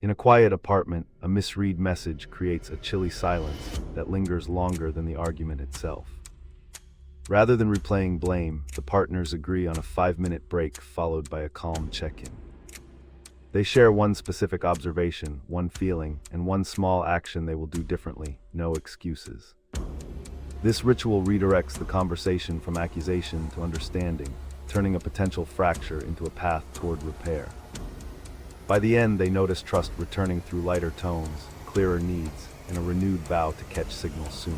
In a quiet apartment, a misread message creates a chilly silence that lingers longer than the argument itself. Rather than replaying blame, the partners agree on a 5-minute break followed by a calm check-in. They share one specific observation, one feeling, and one small action they will do differently, no excuses. This ritual redirects the conversation from accusation to understanding, turning a potential fracture into a path toward repair. By the end, they notice trust returning through lighter tones, clearer needs, and a renewed vow to catch signals sooner.